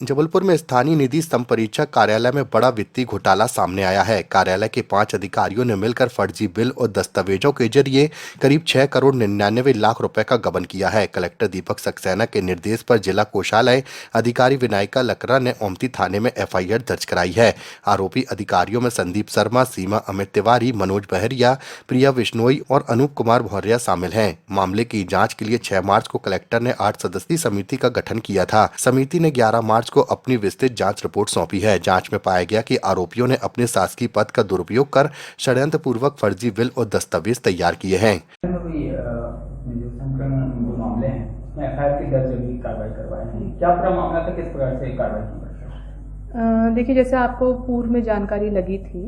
जबलपुर में स्थानीय निधि संपरीक्षक कार्यालय में बड़ा वित्तीय घोटाला सामने आया है। कार्यालय के 5 अधिकारियों ने मिलकर फर्जी बिल और दस्तावेजों के जरिए करीब 6 करोड़ 99 लाख रुपए का गबन किया है। कलेक्टर दीपक सक्सेना के निर्देश पर जिला कोषालय अधिकारी विनायका लकड़ा ने ओमती थाने में एफआईआर दर्ज कराई है। आरोपी अधिकारियों में संदीप शर्मा, सीमा अमित तिवारी, मनोज बहरिया, प्रिया बिश्नोई और अनूप कुमार भौरिया शामिल हैं। मामले की जाँच के लिए 6 मार्च को कलेक्टर ने 8 सदस्यीय समिति का गठन किया था। समिति ने 11 मार्च को अपनी विस्तृत जांच रिपोर्ट सौंपी है। जांच में पाया गया कि आरोपियों ने अपने शासकीय पद का दुरुपयोग कर षड्यंत्र पूर्वक फर्जी बिल और दस्तावेज तैयार किए हैं। मामले हैं उसमें एफआईआर की दर्ज अभी कार्रवाई करवाई है, क्या पूरा मामला था, किस प्रकार से कार्रवाई की? देखिए, जैसे आपको पूर्व में जानकारी लगी थी,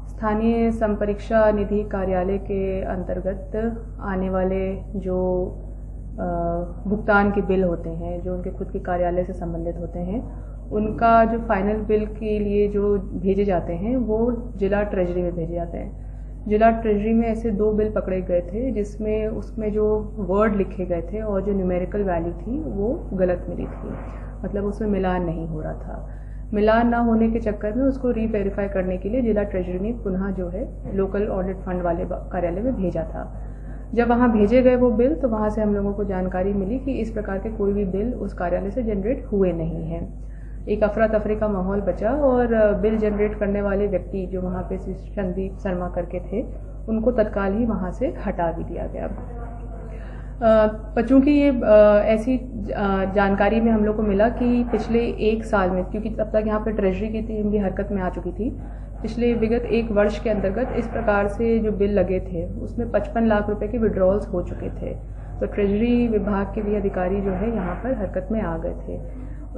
स्थानीय संपरीक्षा निधि कार्यालय के अंतर्गत आने वाले जो भुगतान के बिल होते हैं, जो उनके खुद के कार्यालय से संबंधित होते हैं, उनका जो फाइनल बिल के लिए जो भेजे जाते हैं वो जिला ट्रेजरी में भेजे जाते हैं। जिला ट्रेजरी में ऐसे 2 बिल पकड़े गए थे जिसमें उसमें जो वर्ड लिखे गए थे और जो न्यूमेरिकल वैल्यू थी वो गलत मिली थी, मतलब उसमें मिलान नहीं हो रहा था। मिलान ना होने के चक्कर में उसको रीवेरीफाई करने के लिए जिला ट्रेजरी ने पुनः जो है लोकल ऑडिट फंड वाले कार्यालय में भेजा था। जब वहाँ भेजे गए वो बिल, तो वहाँ से हम लोगों को जानकारी मिली कि इस प्रकार के कोई भी बिल उस कार्यालय से जनरेट हुए नहीं हैं। एक अफरा तफरी का माहौल बचा और बिल जनरेट करने वाले व्यक्ति जो वहाँ पे संदीप शर्मा करके थे, उनको तत्काल ही वहाँ से हटा भी दिया गया। चूँकि ये ऐसी जानकारी में हम लोग को मिला कि पिछले 1 साल में, क्योंकि तब तक यहाँ पे ट्रेजरी की टीम भी हरकत में आ चुकी थी, पिछले विगत 1 वर्ष के अंतर्गत इस प्रकार से जो बिल लगे थे उसमें 55 लाख रुपए के विड्रॉल्स हो चुके थे। तो ट्रेजरी विभाग के भी अधिकारी जो है यहाँ पर हरकत में आ गए थे।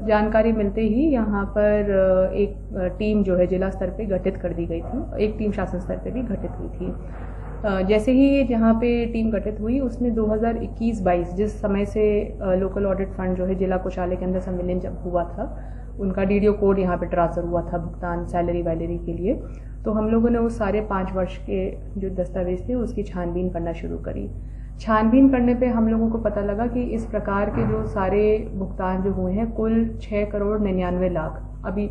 जानकारी मिलते ही यहाँ पर एक टीम जो है जिला स्तर पे गठित कर दी गई थी, एक टीम शासन स्तर पे भी गठित हुई थी। जैसे ही यहाँ पे टीम गठित हुई, उसने 2021-22 जिस समय से लोकल ऑडिट फंड जो है जिला कोषालय के अंदर संविलियन जब हुआ था, उनका डीडीओ कोड यहाँ पे ट्रांसफर हुआ था भुगतान सैलरी वैलरी के लिए, तो हम लोगों ने उस सारे 5 वर्ष के जो दस्तावेज थे उसकी छानबीन करना शुरू करी। छानबीन करने पे हम लोगों को पता लगा कि इस प्रकार के जो सारे भुगतान जो हुए हैं, कुल 6 करोड़ 99 लाख अभी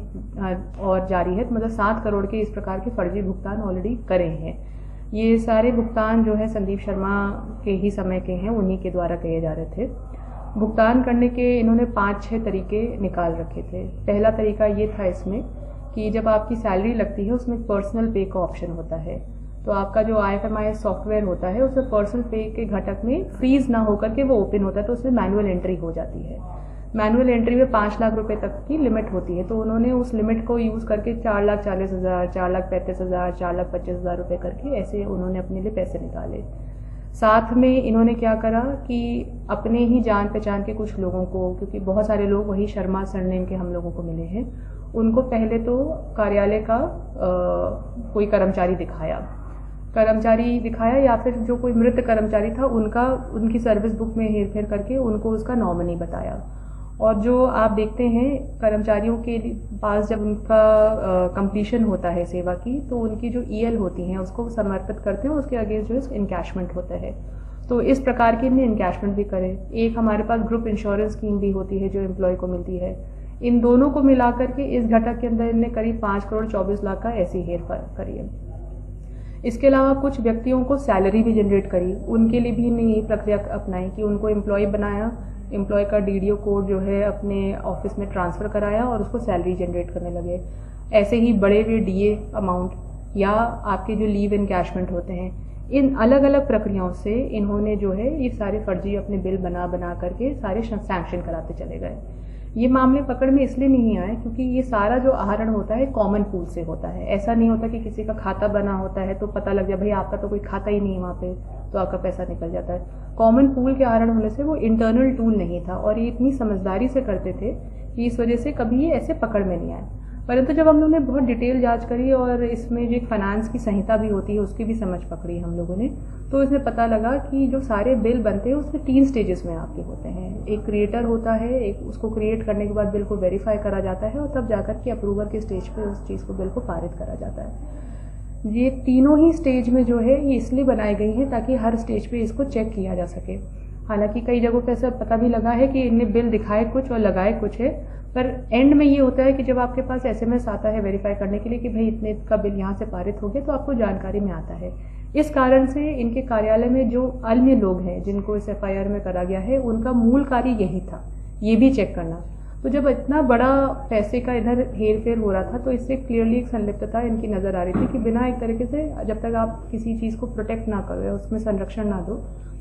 और जारी है, मतलब 7 करोड़ के इस प्रकार के फर्जी भुगतान ऑलरेडी करे हैं। ये सारे भुगतान जो है संदीप शर्मा के ही समय के हैं, उन्हीं के द्वारा किए जा रहे थे। भुगतान करने के इन्होंने 5-6 तरीके निकाल रखे थे। पहला तरीका ये था इसमें कि जब आपकी सैलरी लगती है उसमें पर्सनल पे का ऑप्शन होता है, तो आपका जो IFMIS सॉफ्टवेयर होता है उसमें पर्सनल पे के घटक में फ्रीज ना होकर के वो ओपन होता है, तो उसमें मैनुअल एंट्री हो जाती है। मैनुअल एंट्री में 5 लाख रुपए तक की लिमिट होती है, तो उन्होंने उस लिमिट को यूज़ करके 4,40,000, 4,35,000, 4,25,000 रुपये करके ऐसे उन्होंने अपने लिए पैसे निकाले। साथ में इन्होंने क्या करा कि अपने ही जान पहचान के कुछ लोगों को, क्योंकि बहुत सारे लोग वही शर्मा सरनेम के हम लोगों को मिले हैं, उनको पहले तो कार्यालय का कोई कर्मचारी दिखाया या फिर जो कोई मृत कर्मचारी था उनकी सर्विस बुक में हेरफेर करके उनको उसका नॉमिनी बताया। और जो आप देखते हैं कर्मचारियों के पास जब उनका कंप्लीशन होता है सेवा की, तो उनकी जो EL होती हैं उसको समर्पित करते हैं, उसके अगेंस्ट जो है इनकैशमेंट होता है। तो इस प्रकार के इन्हें इनकैशमेंट भी करें। एक हमारे पास ग्रुप इंश्योरेंस स्कीम भी होती है जो एम्प्लॉय को मिलती है। इन दोनों को मिलाकर के इस घटक के अंदर इन्हें करीब 5 करोड़ 24 लाख का ऐसी हेरफेर करी है। इसके अलावा कुछ व्यक्तियों को सैलरी भी जनरेट करी, उनके लिए भी इन्हें यही प्रक्रिया अपनाई कि उनको एम्प्लॉय बनाया, एम्प्लॉय का DDO कोड जो है अपने ऑफिस में ट्रांसफ़र कराया और उसको सैलरी जनरेट करने लगे। ऐसे ही बड़े हुए DA अमाउंट या आपके जो लीव इनकैशमेंट होते हैं, इन अलग अलग प्रक्रियाओं से इन्होंने जो है ये सारे फर्जी अपने बिल बना करके सारे सैंक्शन कराते चले गए। ये मामले पकड़ में इसलिए नहीं आए क्योंकि ये सारा जो आहरण होता है कॉमन पूल से होता है। ऐसा नहीं होता कि किसी का खाता बना होता है तो पता लग जाए भाई आपका तो कोई खाता ही नहीं है वहाँ पे, तो आपका पैसा निकल जाता है। कॉमन पूल के आहरण होने से वो इंटरनल टूल नहीं था और ये इतनी समझदारी से करते थे कि इस वजह से कभी ये ऐसे पकड़ में नहीं आए। परंतु जब हम लोगों ने बहुत डिटेल जांच करी और इसमें जो एक फाइनेंस की संहिता भी होती है उसकी भी समझ पकड़ी हम लोगों ने, तो इसमें पता लगा कि जो सारे बिल बनते हैं उसमें 3 स्टेजेस में आपके होते हैं। एक क्रिएटर होता है, एक उसको क्रिएट करने के बाद बिल को वेरीफाई करा जाता है और तब जाकर के अप्रूवल के स्टेज पे उस चीज़ को बिल को पारित करा जाता है। ये तीनों ही स्टेज में जो है ये इसलिए बनाई गई हैं ताकि हर स्टेज पे इसको चेक किया जा सके। हालांकि कई जगहों पे ऐसा पता भी लगा है कि इनने बिल दिखाए कुछ और लगाए कुछ है, पर एंड में ये होता है कि जब आपके पास एसएमएस आता है वेरीफाई करने के लिए कि भाई इतने का बिल यहाँ से पारित हो गया, तो आपको जानकारी में आता है। इस कारण से इनके कार्यालय में जो अन्य लोग हैं जिनको इस एफआईआर में करा गया है, उनका मूल कार्य यही था, ये भी चेक करना। तो जब इतना बड़ा पैसे का इधर हेर फेर हो रहा था, तो इससे क्लियरली एक संलिप्तता इनकी नज़र आ रही थी कि बिना एक तरीके से जब तक आप किसी चीज़ को प्रोटेक्ट ना करो या उसमें संरक्षण ना दो,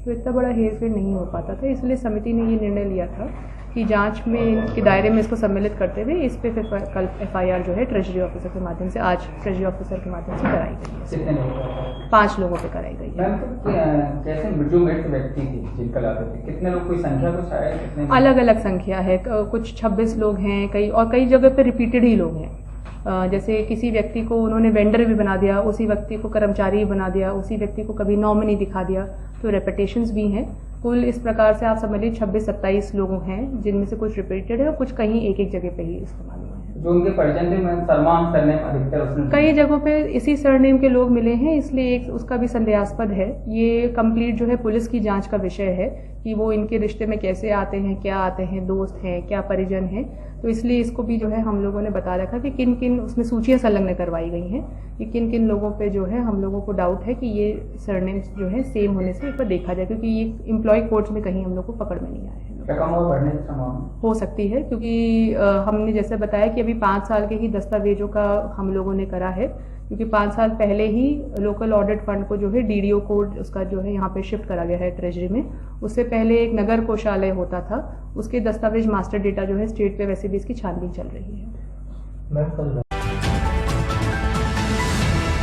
तो इतना बड़ा हेर फेर नहीं हो पाता था। इसलिए समिति ने ये निर्णय लिया था कि जांच में इनके दायरे में इसको सम्मिलित करते हुए इस पे फिर कल एफआईआर जो है ट्रेजरी ऑफिसर के माध्यम से, आज ट्रेजरी ऑफिसर के माध्यम से कराई गई है। कितने लोग? 5 लोगों पे कराई गई है। मैम, तो कैसे जो मृत व्यक्ति थे जिनका लाते थे, कितने लोग, कोई संख्या कुछ है? कितने? अलग अलग संख्या है, कुछ 26 लोग हैं, कई जगह पे रिपीटेड ही लोग हैं। जैसे किसी व्यक्ति को उन्होंने वेंडर भी बना दिया, उसी व्यक्ति को कर्मचारी भी बना दिया, उसी व्यक्ति को कभी नॉमिनी दिखा दिया, तो रेपिटेशंस भी हैं। कुल इस प्रकार से आप समझिए 26-27 लोग हैं, जिनमें से कुछ रिपीटेड है और कुछ कहीं एक जगह पे ही इस्तेमाल हुए हैं। जो उनके परिजन थे, मैं सलमान सरनेम अधिकतर उसने कई जगहों पे इसी सरनेम के लोग मिले हैं, इसलिए एक उसका भी संदेहास्पद है। ये कंप्लीट जो है पुलिस की जांच का विषय है कि वो इनके रिश्ते में कैसे आते हैं, क्या आते हैं, दोस्त हैं, क्या परिजन हैं। तो इसलिए इसको भी जो है हम लोगों ने बता रखा कि किन किन उसमें सूचियां संलग्न करवाई गई हैं कि किन किन लोगों पे जो है हम लोगों को डाउट है कि ये सरनेम्स जो है सेम होने से एक बार देखा जाए, क्योंकि ये एम्प्लॉय कोड्स में कहीं हम लोग को पकड़ में नहीं आए हैं। रकम और बढ़ने की संभावना हो सकती है, क्योंकि हमने जैसे बताया कि अभी 5 साल के ही दस्तावेजों का हम लोगों ने करा है, क्योंकि 5 साल पहले ही लोकल ऑडिट फंड को जो है डीडीओ कोड उसका जो है यहाँ पे शिफ्ट करा गया है ट्रेजरी में। उससे पहले एक नगर कोषालय होता था, उसके दस्तावेज मास्टर डेटा जो है स्टेट पे वैसे भी इसकी छानबीन चल रही है।